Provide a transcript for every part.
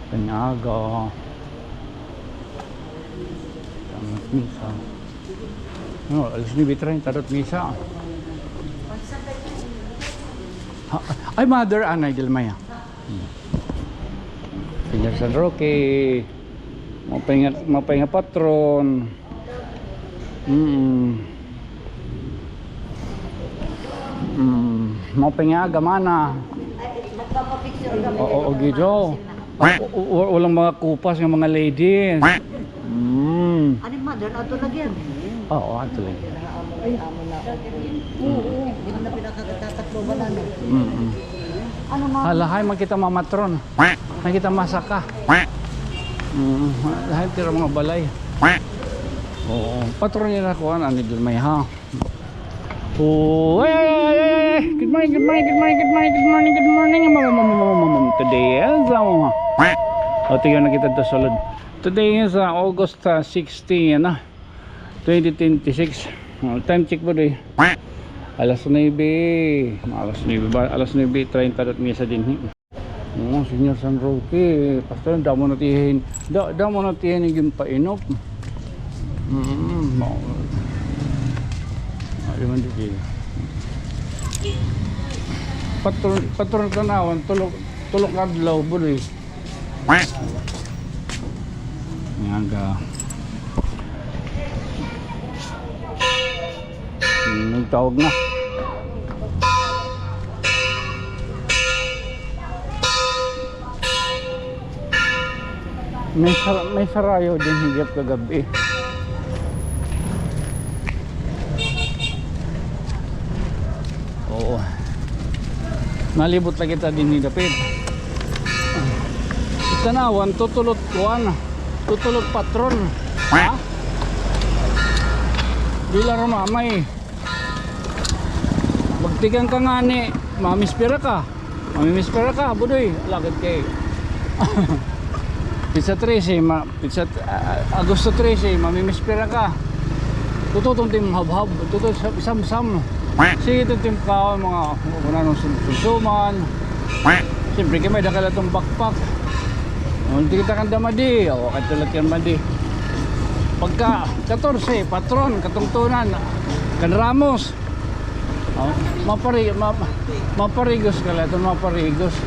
Panyaga. Tamat misa. No, alas 9:30 tarot misa. Ay, Mother Anay Dilmaya. Señor San Roque. Mapahinga patron. Mapahinga gamana. Magpapapicture kami. Oo, gido. Walang mga kupas ng mga ladies. Ano mother? Ato lagyan. Oo, ato lang. Ay, amo na. Oo. Hindi mo na pinakatatakbo ba na, no? Ano na? Halahay, makita mamatron. Nakita masaka. Lahat tira mga balay. Oo. Patron nila ko, ano doon may ha. Oh, ay. Good morning. Today is tingnan na kita solid. Today is August 16, 2026. Time check ba doy? Alas 9 ba? Alas 9:30 misa din. Oh, Señor San Roque, pastor damo na tihin. Damo na tihin yung painop. Ay man di. Patron tanawan tulok adlaw buloy. Nga. Nagtawag na. May sarayo din higap kagabi. Oo. Nalibot lang kita din ni Dapit. Tanawan, tutulot patron. Ha? Di lang rumamay. Magtigan ka nga ni mamispira ka, budoy. Lakad kay Pizza 13, Agosto 13, mamimispira ka. Tututong tim hab-hab, tututong isam-sam. Sige itong tim ka, mga unanong sunsuman. Siyempre kayo may dakala itong backpack. Hindi kita kang damadi, o katulat yan madi. Pagka 14, patron, katungtunan, kanramos. Maparigos ka lang, itong maparigos.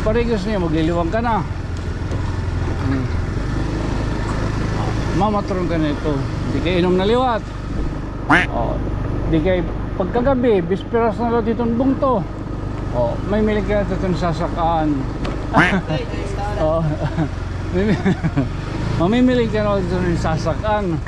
Maparigos niya, magliliwang ka na. Mamatron ka na ito. Hindi kayo inom na liwat. Hindi kayo pagkagabi, bisperas na lang ditong bungto. May milig ka na itong sasakaan. Mamimili ka na dito ng sasakan.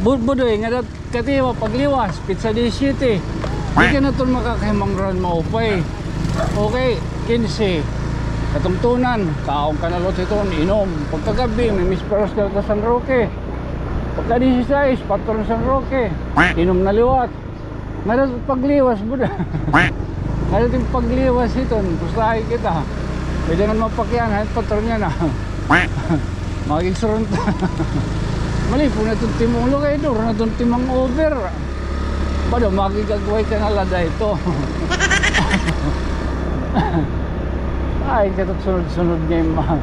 Budoy nga katiwa pagliwas pizza 17. Di ka na ito makakahimang ron maupay. Okay, 15 katungtunan, kaong ka na lot ito inom. Pagkagabi may misperos ka sa San Roque. Pagka 16 patron San Roque, inom na liwat. Nga pagliwas buda. Nga yung pagliwas ito, pustahay kita. Pwede nga mapakyan, kahit patron niya na. Magigsurun. Mali po na itong timong lukay doon, na itong timang over. Bado, magigagaway ka na lada ito. Ay, katot sunod-sunod niya yung mga.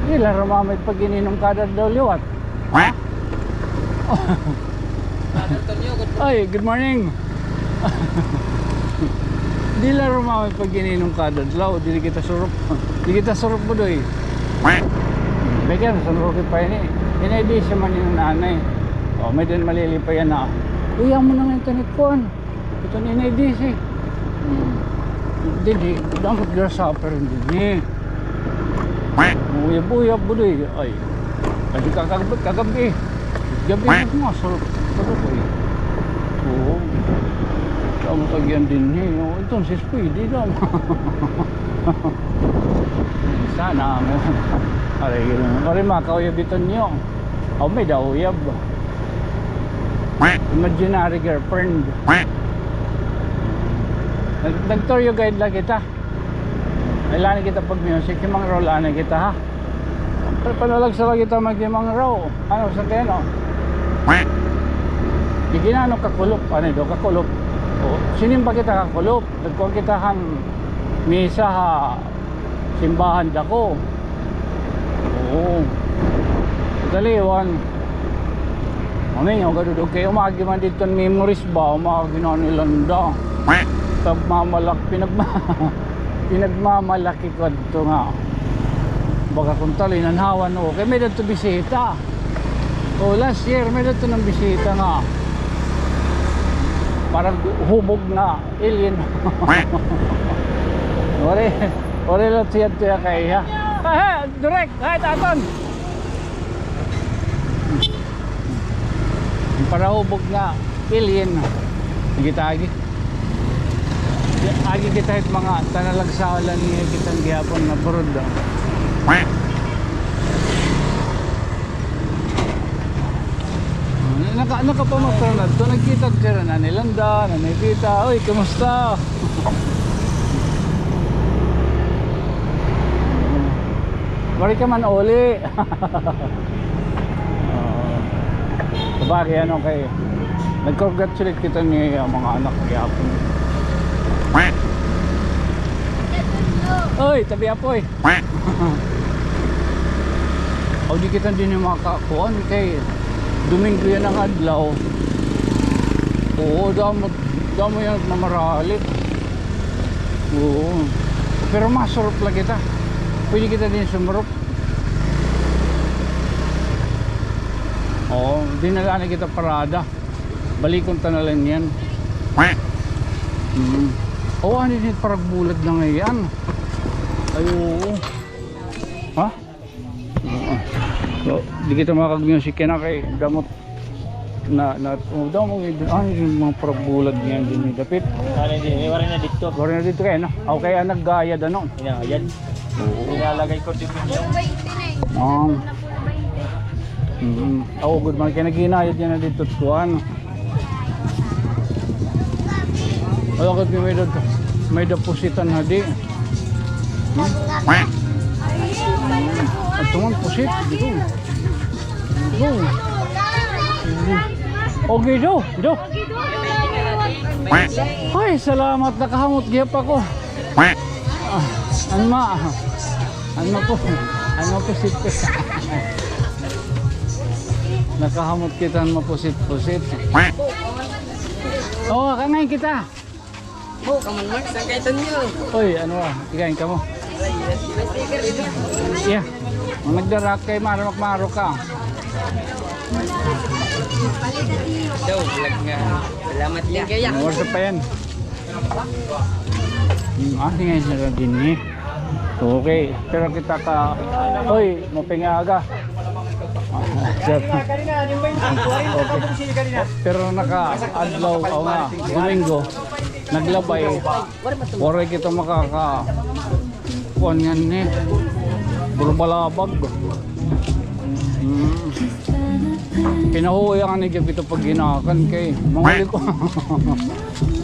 Hindi lang rumamit pag ininom kada daw liwat. Ha? Ay, good morning. Di lang rumamit pag ininom kada daw. Di kita surup. Di kita surup mo doy. Bigyan, San Roque pa yun eh. Inay siya man yung nanay. May din malilipay yan na. Uyang mo ng internet ko. Ito ni inay siya. Hindi, dapat grasshopper hindi. Uyab-uyab budoy. Ay, kasi kagabi. Gabi na mga sarap eh. Oo. Saan mo tagyan din eh. Ito, sis pwede daw. Sana. Kari makauyab ito niyo. May daw uyab. Imaginary girlfriend. Nag-tour guide lang kita. Kailangan kita pag music. Yung mga roll ano kita ha. Panalag sa kita mag-imang row. Ano sa keno? Di ginano kakulop. Ano do kakulop? Sinimba kita kakulop. Nagkuhan kita hang misa ha. Simbahan dako. Oo. Daliwan. Amin, yung gadudog kayo, umagi man dito ang memories ba, umagi na nilanda. Pinagmamalaki ko ito nga. Baga kung talinanhawan o, kaya may dito bisita. O last year, may dito ng bisita nga. Parang hubog na alien. Ore lang siya kaya. Direct, kahit aton. Para hubog na alien. Kita agi. Agi kita hit mga tanalagsalan niya kitang gihapon na burod. Nakapamaster na ito. Nagkita sila na nilanda, na nakita. Uy, kumusta? Mari ka man uli. Sabagay ano kay nag-congratulate kita ni mga anak gihapon. Oy, tabi apoy. O di kita din yung mga kakuan kay Domingo yan ang adlaw. Oo, damo yan mamaralit. Oo. Pero masurop lang kita. Pwede kita din sumurup. Oo, dinala na kita parada. Balikon ta na lang yan. Oo, ano din parang bulag na ngayon. Ay, oo. Ha? Oo. So, di kita makag-music na kay damot damot yung mga parang bulag niyan din dapit. Wala na dito. Wala na dito kayo, no? Okay, naggayad ano? Inayad. Oo. Nilalagay ko din yun. Oh, good man. Kaya naginayad niya na dito kuhan. Wala ko may depositan na di. At tuman pusit dito. Okay, Jo. Ay, salamat, nakahamot giyap ako. Ano po sit. Nakahamot kita mapusit-pusit. Oo, kangain kita. Oh, kaman Max, ang kaitan nyo. Oy, ano ikain ka mo? Yeah. Nagdarak kay maro ka. Daw, vlog nga. Salamat din kaya. Order pa yan. Tingnan siya din eh. Okay, pero kita ka. Oy, mapingaga. Okay. Pero naka-adlaw o nga, Domingo, naglabay. Wala kita kuhan yan eh. Burbalabag. Pinahuya ka nigip ito pag ginakan kay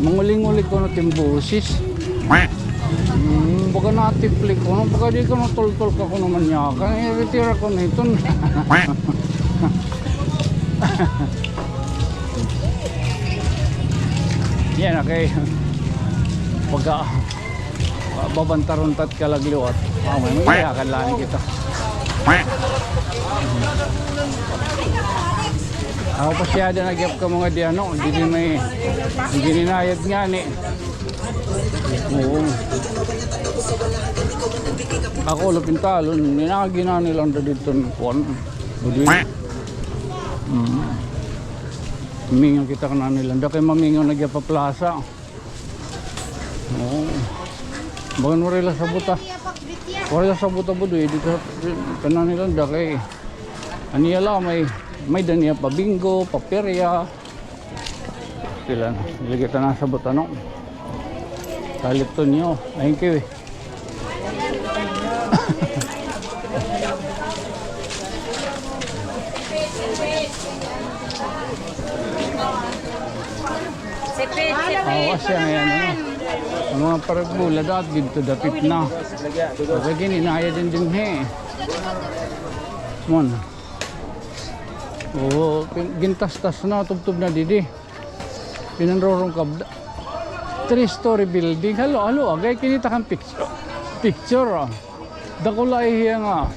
manguling-uli ko na timbusis. Baga natiplik ko, baga di ko natultol ka ko naman yakan, i-retira ko na ito. Yan okay. Pagka babantaruntat ka lagliwat, may iyakan lang kita. Ako pa siya na nagyap ka mga di ano, hindi may gininayad nga ni. Oo. Ako lapin talon, ninagina nilang dito ng kuwan. Mingaw kita ka na nilang. Da kayo mamingaw nagya pa plaza. Oo. Bagan warila sa buta. Warila sa buta budo eh. Dito ka na nilang da kayo. Aniyala may daniya pa bingo, paperya. Sila na. Ilagay ka na sa buta no. Kalit to niyo. Thank you eh. Asya na yan ang mga paragbula dati dito dapit na. Okay, gininaya din he. Mon. Oo, gintas-tas na, tubtub na didi. Pinanrorong kabda. 3-story building. Halo, agay kinita kang picture. Dakula ihiya nga.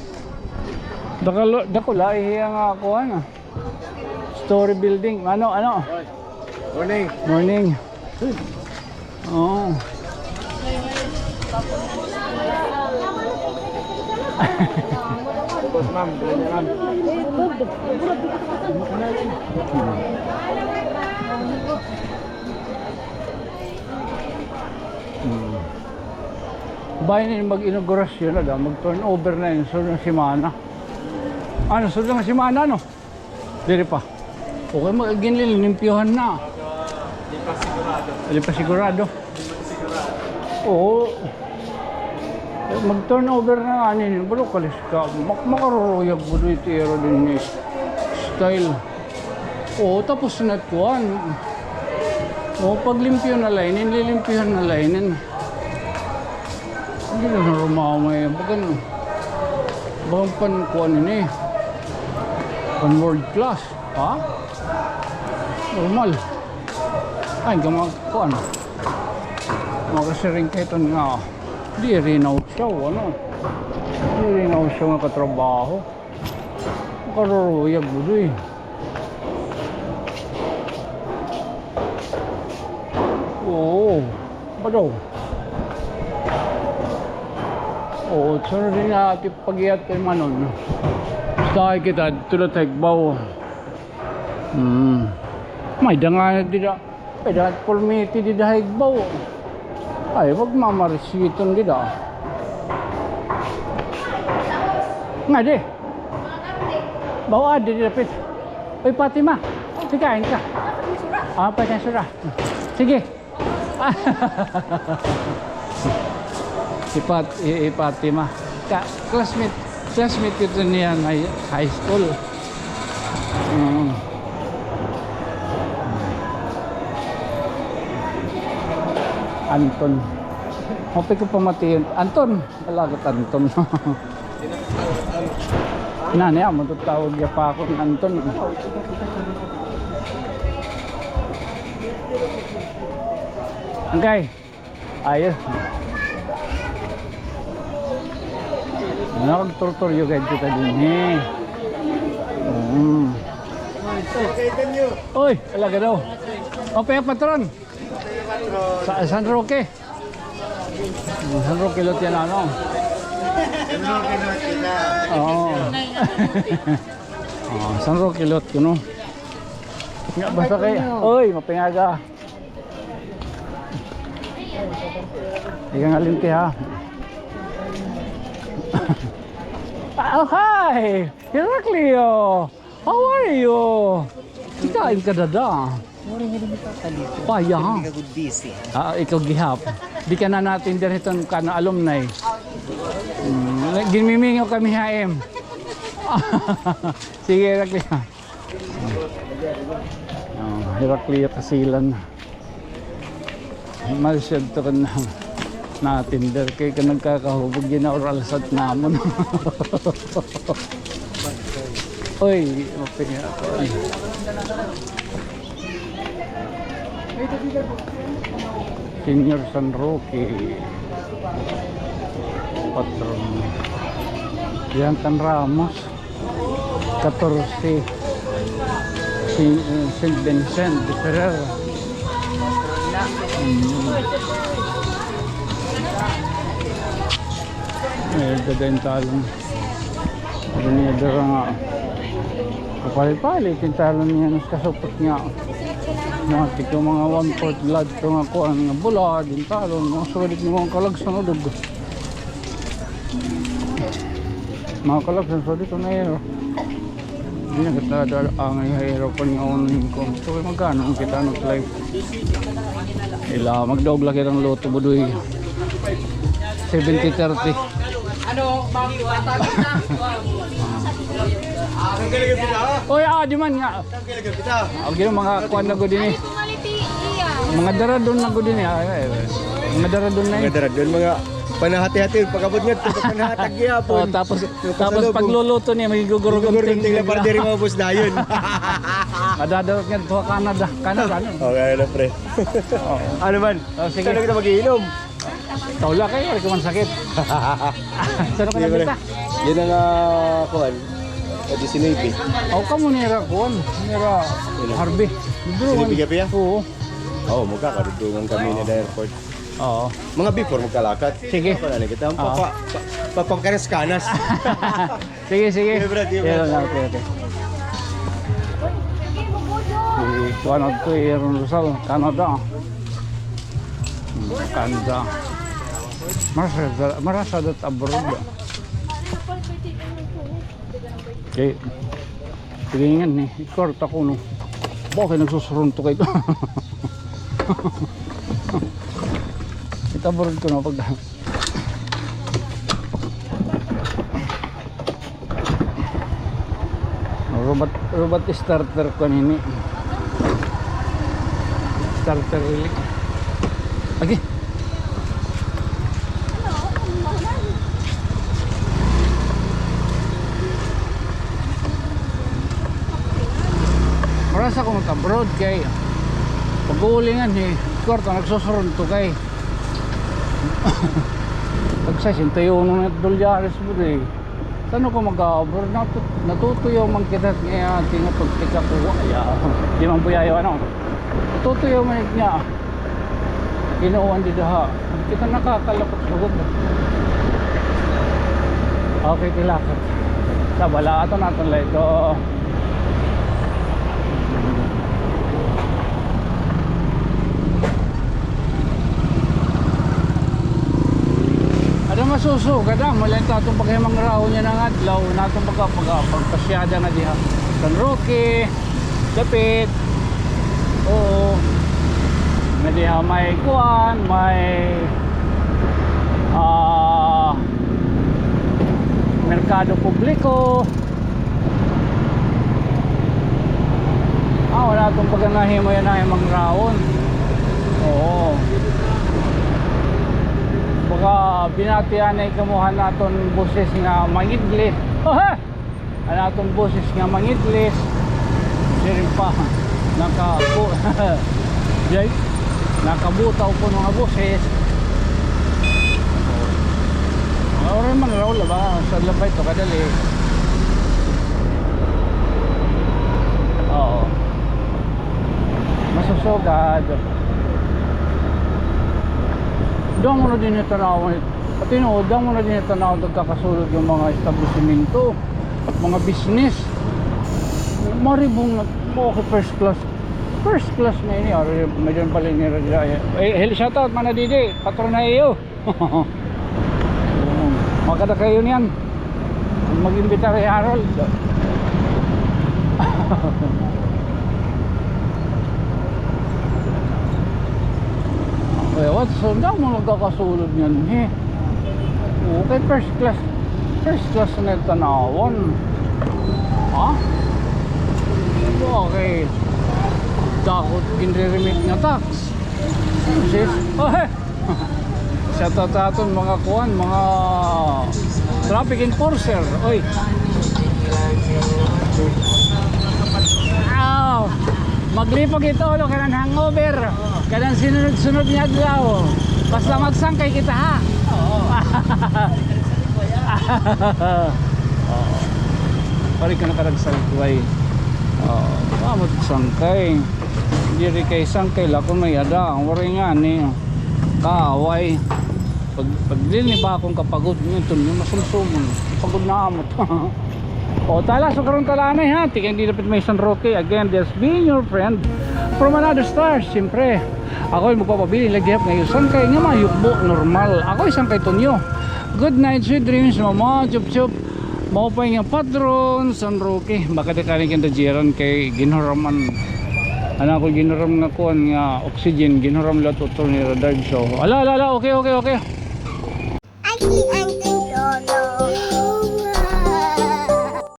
Dako lahi nga ako ano. Story building. Ano? Morning. Morning. Oh. Boss ma'am, bilan niya ma'am. Bayan na mag-inaugurasyon na mag-turnover na yun. Sunod ng simana. Ano, sunod ng simana, no? Dili pa. Okay, ginilimpyuhan na. Di pa sigurado. Oo. Mag-turnover na nga nini. Balo kalis ka. Makaruruyag mo doon itiro din ni style. Oo, tapos sinatkuhan. Oo, paglimpyo na lainin, lilimpyuhan na lainin. Hindi na rumamay. Bagan, bagang pankuhan nini. Pan world class. Ha? Normal. Ay, gamagkuhan. Makasiring kahit nga. Di rinaw siya, ano? Di rinaw siya nga katrabaho. Makaruruyag mo doon. Oo. Ba daw? Oo, sunod din nga ati pag-iat kay Manon. Basta ay kita, tulad taigbaw. May dangan di da. May dangan pulmiti di da haigbaw. Ay, wag mamarisiton di da. Nga di. Bawa di dapit. Uy, Fatima. Sikain ka. Ah, pwede na sura. Sige. Si Fatima. Classmate ko niya high school. Anton. Hope ko pamatiin. Anton. Alagat Anton. Nani ako matutawag niya pa ako ng Anton. Okay. Ayos. Nakagturtur yung guide kita din eh. Uy, alaga daw. O, paya patron. San Roque. San Roque lot yan ano. Oo. San Roque lot ko no. Nga basta kayo. Uy, mapingaga. Ika nga linti ha. Oh, hi! Heraclio! How are you? Kikain ka dada. Paya ha? Ikaw gihap. Di ka na natin din itong alumni. Gimimingaw kami haim. Sige, Heraclio. Heraclio Kasilan. Masyad to ka na Tinder kay ka nagkakahubog yun na oral sat namon. Uy, mapinga ako. Senior San Roque. Patron. Yantan Ramos. 14. St. Vincent de Ferrer. Dadayin talon. Ano niya dara nga. Kapalit-palit yung talon niya. Kasupot niya. Nakik yung mga 1/4 blood ito nga ko. Ang bula din talon. Mga sulit ni mga kalagsan o dugo. Mga kalagsan sulit ko na hero. Hindi na kita ang hero ko niya unin ko. So magkano ang kita ng life. Ila magdaog lagi ng loto budoy. 70-30. Ano, bakit patagin na? Ang galing kita. Oy, di man nga. Ang galing kita. Ang mga kuan na ko din eh. Mga daradon na ko din eh. Mga daradon na eh. Mga daradon, mga panahati-hati, pagkabot nga, panahatag yapon. Oh, tapos pagluluto niya, magigugurugurting. Gurugurting na para diri mga bus na yun. Madadawat nga ito Canada. Canada, ano? Okay na pre. Ano man? Sige. Saan kita mag-iinom? Taula kayo, wala ka man sakit. Saan ka nabita? Yan ang kuhan. O 19. Ako ka mo nira kuan, nira Harvey. Sinibiga-biga? Oo. Oo, magkakadudungan kami na airport. Oo. Mga before magkalakat. Sige. Ako na kita. Papakanas-kanas. Sige, sige. Okay, Brad, okay. Yan lang, okay, okay. Si Juan Otto Aaron Rizal, Canada. Canada. Marasadat abroad. Okay. Tingin ni, ikort ako no. Bakit nagsusurunto kayo? Kita abroad ko na pag robot starter ko nini. Starter ulit. Okay. Marasa ko mag-abroad kay pag-uulingan eh. Kwarto nagsusurun to kay. Pagsasintayo nung $1 mo eh. Saan ko mag-abroad? Natutuyo man kita ngayon. Tingnan pagtika ko. Di man buyayo ano. Natutuyo man niya. Inuwan di daha. Kita nakakalapot sugod. Okay, kilakot. Sa bala ato natin lang ito. Ada masusugad mula ito itong paghimang raw niya ng adlaw na itong pagpasyada na diha San Roque, Dapit. Oo, na diha may kuan, may merkado publiko. Wala itong pagkanahimo yan na himang raon. Oo, baka binatian ay kamuhan naton boses nga mangidlis. Naton boses nga mangidlis. Sirin pa nakabutaw po mga boses. Ora man raw ba sa labay to kadali. Oo. Masusugad. Doon mo na din yung tanaw. At doon mo na din yung tanaw nagkakasulod yung mga establishmento, mga business. Maribong okay, first class na ini. Medyan pala ni Radya. Hell shoutout mana didi, patron na iyo. Maganda kayo niyan. Mag-imbita kay Harold. What? So, daw mo nagkakasulod niyan, okay, first class na tanawon. Ha? Okay. Dakot ginre-remit nga tax. Sis? Shoutout aton mga kuwan, mga traffic enforcer. Oy. Maglipog ito ulo kanang hangover. Kanang sunod-sunod niya daw. Basta magsangkay kita ha. Oo. Pari ka nakaragsangkay. Magsangkay. Hindi rin kay sangkay la kung may ada. Ang wari nga ni kaaway. Pag din ba akong kapagod nito, yung masumsumon. Pagod na amot. O tala, so karon talanay ha. Tingnan di dapat may San Roque. Again, just being your friend from another star. Siyempre, ako ay magpapabili lagyap ngayon. San kay nga mayukbo, normal. Ako isang kay Tonyo. Good night, sweet dreams, mama. Chup chup. Mao pa yung patron San Roque. Baka dekaling kanda jiran kay ginharaman. Ano ako ginharam nga kuan nga oxygen. Ginharam la tutol ni radar. So, ala, okay.